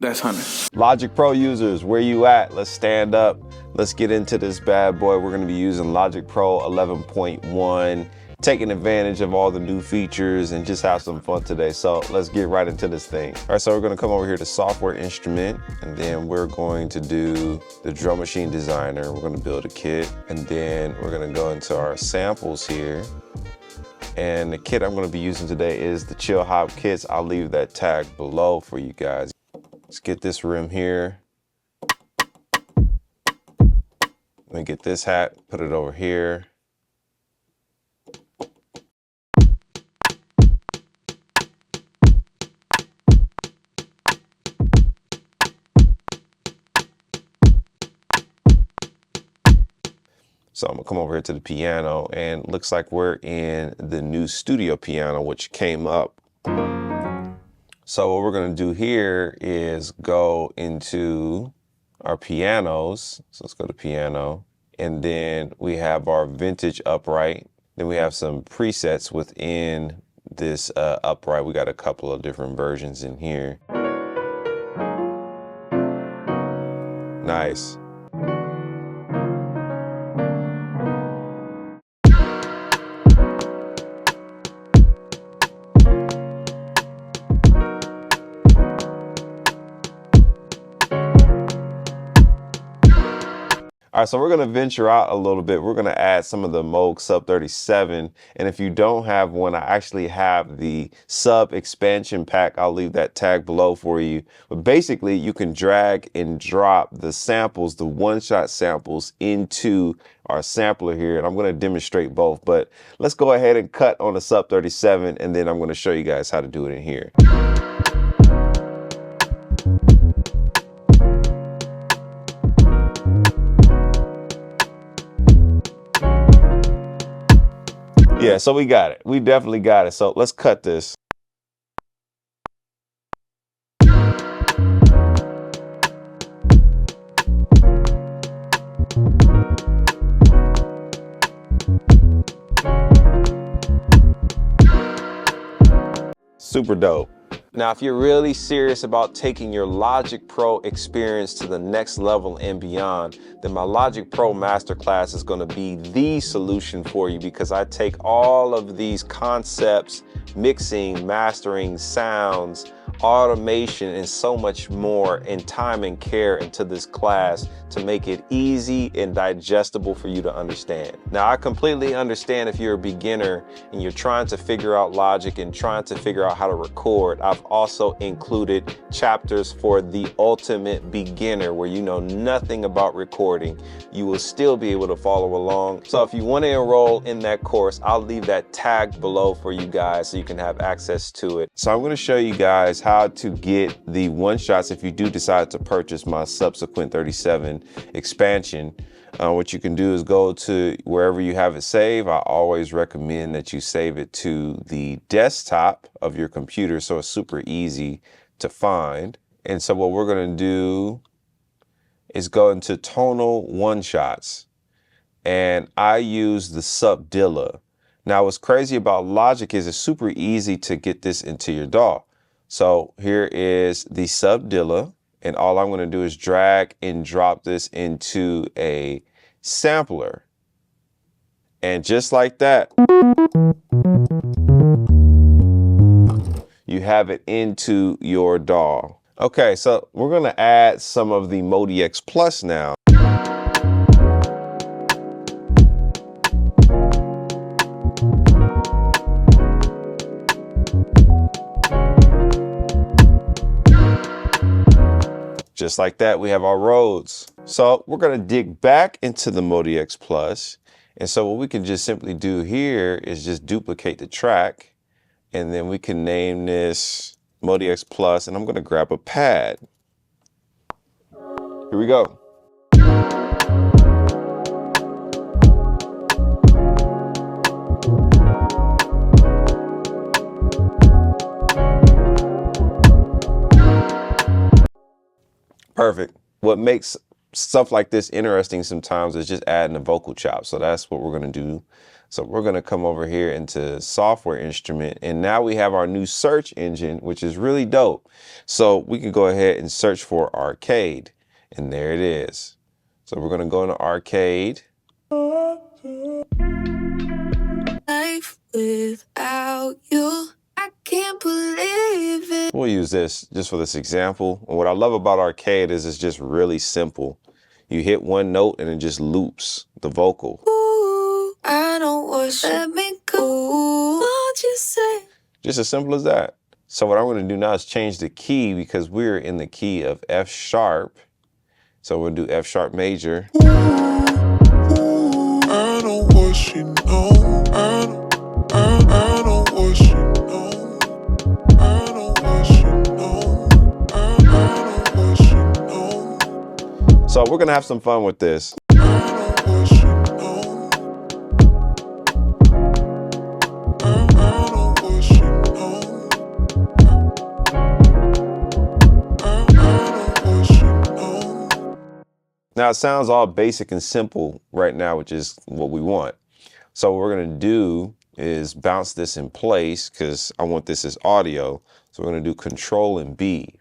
That's Hunter. Logic Pro users, where you at? Let's stand up. Let's get into this bad boy. We're gonna be using Logic Pro 11.1, taking advantage of all the new features and just have some fun today. So let's get right into this thing. All right, so we're gonna come over here to software instrument, and then we're going to do the drum machine designer. We're gonna build a kit, and then we're gonna go into our samples here. And the kit I'm gonna be using today is the Chill Hop kits. I'll leave that tag below for you guys. Let's get this rim here. Let me get this hat, put it over here. So I'm gonna come over here to the piano, and looks like we're in the new studio piano, which came up. So what we're gonna do here is go into our pianos. So let's go to piano. And then we have our vintage upright. Then we have some presets within this upright. We got a couple of different versions in here. Nice. All right, so we're gonna venture out a little bit. We're gonna add some of the Moog Sub 37. And if you don't have one, I actually have the sub expansion pack. I'll leave that tag below for you. But basically you can drag and drop the samples, the one-shot samples into our sampler here. And I'm gonna demonstrate both, but let's go ahead and cut on the Sub 37, and then I'm gonna show you guys how to do it in here. Yeah, so we got it. We definitely got it. So let's cut this. Super dope. Now, if you're really serious about taking your Logic Pro experience to the next level and beyond, then my Logic Pro Masterclass is going to be the solution for you, because I take all of these concepts, mixing, mastering, sounds, automation, and so much more in time and care into this class to make it easy and digestible for you to understand. Now, I completely understand if you're a beginner and you're trying to figure out Logic and trying to figure out how to record. I've also included chapters for the ultimate beginner, where you know nothing about recording. You will still be able to follow along. So if you want to enroll in that course, I'll leave that tag below for you guys so you can have access to it. So I'm going to show you guys how to get the one-shots if you do decide to purchase my subsequent 37 expansion. What you can do is go to wherever you have it saved. I always recommend that you save it to the desktop of your computer, so it's super easy to find. And so what we're going to do is go into tonal one-shots, and I use the Subdilla. Now, what's crazy about Logic is it's super easy to get this into your DAW. So here is the Subdilla, and all I'm going to do is drag and drop this into a sampler. And just like that, you have it into your DAW. Okay, so we're going to add some of the MODX Plus now. Just like that, we have our roads. So we're gonna dig back into the MODX Plus. And so what we can just simply do here is just duplicate the track, and then we can name this MODX Plus, and I'm gonna grab a pad. Here we go. Perfect. What makes stuff like this interesting sometimes is just adding a vocal chop. So that's what we're going to do. So we're going to come over here into software instrument, and now we have our new search engine, which is really dope. So we can go ahead and search for arcade, and there it is. So we're going to go into arcade. Life without you, I can't believe it. We'll use this just for this example. And what I love about arcade is it's just really simple. You hit one note and it just loops the vocal. Ooh, I don't want let me go. What you say? Just as simple as that. So what I'm going to do now is change the key because we're in the key of F sharp. So we'll do F sharp major. Ooh, I don't want she know. I don't want she know. I don't want she know. I don't want she know. So we're gonna have some fun with this. Now it sounds all basic and simple right now, which is what we want. So what we're gonna do is bounce this in place because I want this as audio. So we're gonna do Control and B.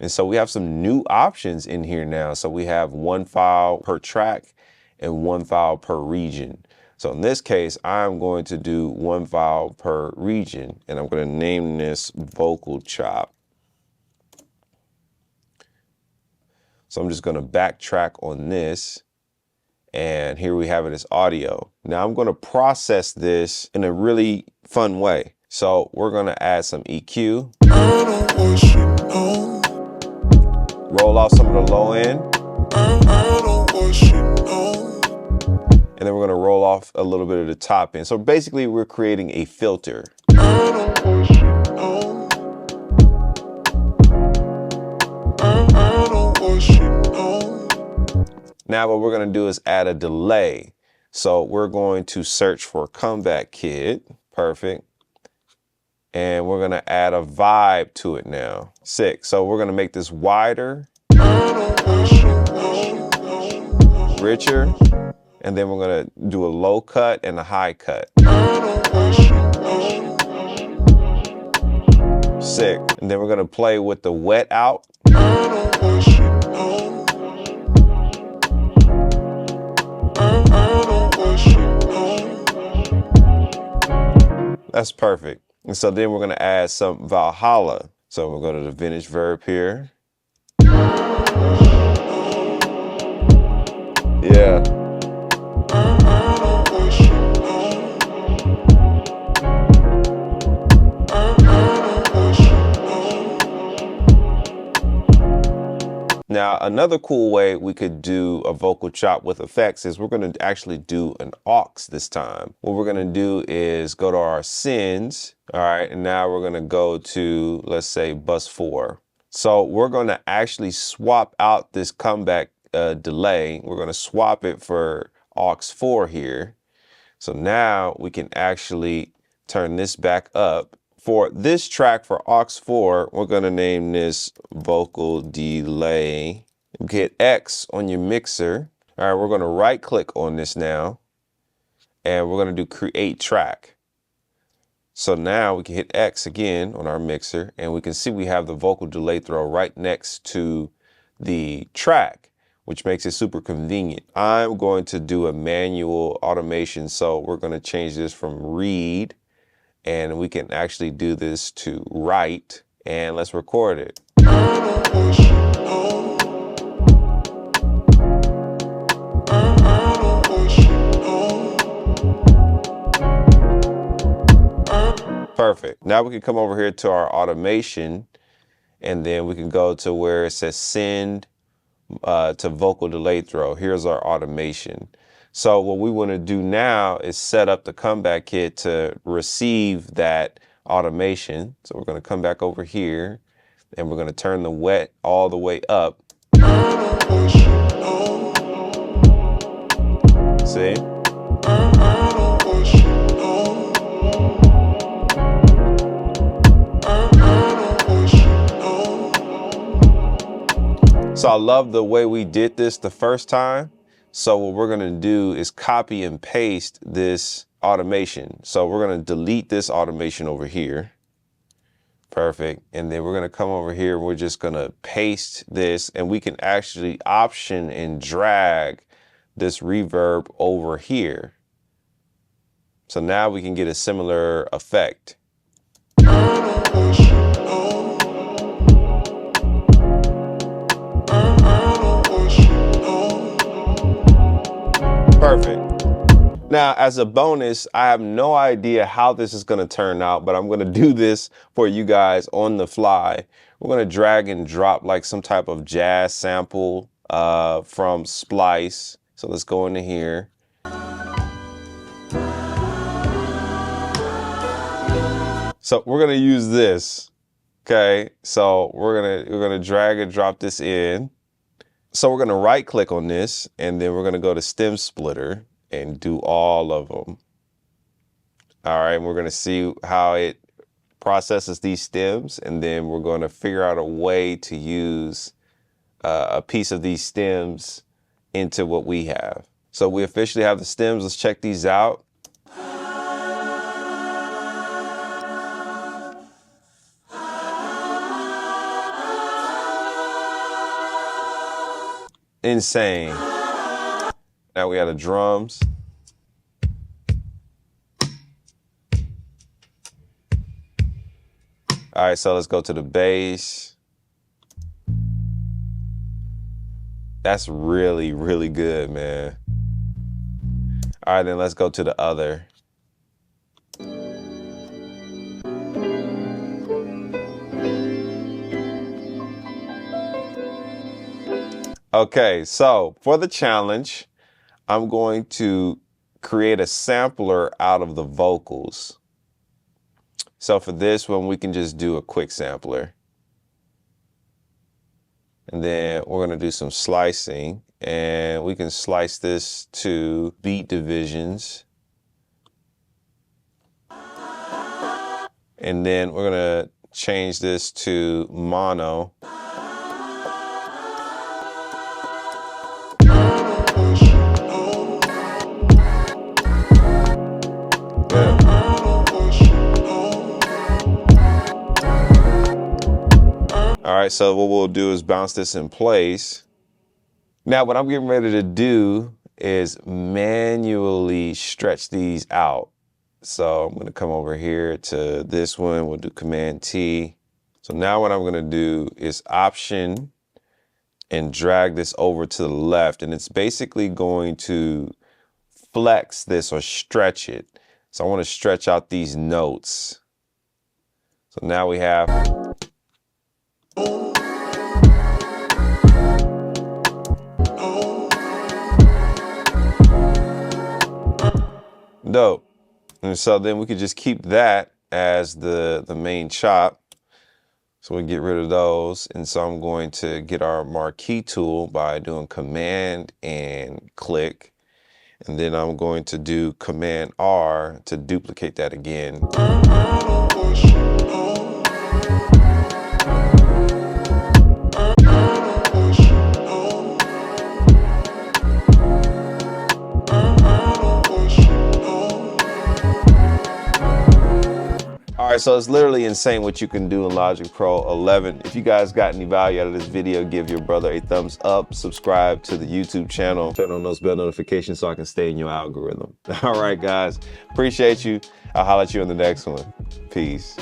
And so we have some new options in here now. So we have one file per track and one file per region. So in this case, I'm going to do one file per region, and I'm going to name this vocal chop. So I'm just going to backtrack on this. And here we have it as audio. Now I'm going to process this in a really fun way. So we're going to add some EQ. I don't want you know. Roll off some of the low end. I don't want you know. And then we're going to roll off a little bit of the top end. So basically we're creating a filter. I don't want you know. I don't want you know. Now what we're going to do is add a delay. So we're going to search for Comeback Kid. Perfect. And we're going to add a vibe to it now. 6. So we're going to make this wider, richer, and then we're going to do a low cut and a high cut. 6. And then we're going to play with the wet out. That's perfect. And so then we're going to add some Valhalla. So we'll go to the vintage verb here. Yeah. Now, another cool way we could do a vocal chop with effects is we're going to actually do an aux this time. What we're going to do is go to our sends. All right. And now we're going to go to, let's say, bus 4. So we're going to actually swap out this comeback delay. We're going to swap it for aux 4 here. So now we can actually turn this back up. For this track for aux 4, we're going to name this vocal delay. Hit X on your mixer. All right, we're going to right click on this now, and we're going to do create track. So now we can hit X again on our mixer, and we can see we have the vocal delay throw right next to the track, which makes it super convenient. I'm going to do a manual automation. So we're going to change this from read, and we can actually do this to write, and let's record it. Perfect. Now we can come over here to our automation, and then we can go to where it says send to vocal delay throw. Here's our automation. So what we want to do now is set up the comeback kit to receive that automation. So we're going to come back over here, and we're going to turn the wet all the way up. See? So I love the way we did this the first time. So what we're gonna do is copy and paste this automation. So we're gonna delete this automation over here. Perfect. And then we're gonna come over here. We're just gonna paste this, and we can actually option and drag this reverb over here. So now we can get a similar effect. Perfect. Now, as a bonus, I have no idea how this is going to turn out, but I'm going to do this for you guys on the fly. We're going to drag and drop like some type of jazz sample from Splice. So let's go into here. So we're going to use this. Okay, so we're gonna drag and drop this in. So we're gonna right click on this, and then we're gonna go to stem splitter and do all of them. All right, and we're gonna see how it processes these stems, and then we're gonna figure out a way to use a piece of these stems into what we have. So we officially have the stems. Let's check these out. Insane. Now we have the drums. All right, so let's go to the bass. That's really, really good, man. All right, then let's go to the other. Okay, so for the challenge, I'm going to create a sampler out of the vocals. So for this one, we can just do a quick sampler. And then we're going to do some slicing, and we can slice this to beat divisions. And then we're going to change this to mono. All right, so what we'll do is bounce this in place. Now what I'm getting ready to do is manually stretch these out. So I'm gonna come over here to this one, we'll do Command T. So now what I'm gonna do is Option and drag this over to the left, and it's basically going to flex this or stretch it. So I wanna stretch out these notes. So now we have dope. And so then we could just keep that as the main chop. So we get rid of those. And so I'm going to get our marquee tool by doing Command and click. And then I'm going to do Command R to duplicate that again. All right, so it's literally insane what you can do in Logic Pro 11. If you guys got any value out of this video, give your brother a thumbs up, subscribe to the YouTube channel, turn on those bell notifications so I can stay in your algorithm. All right, guys, appreciate you. I'll holler at you on the next one. Peace.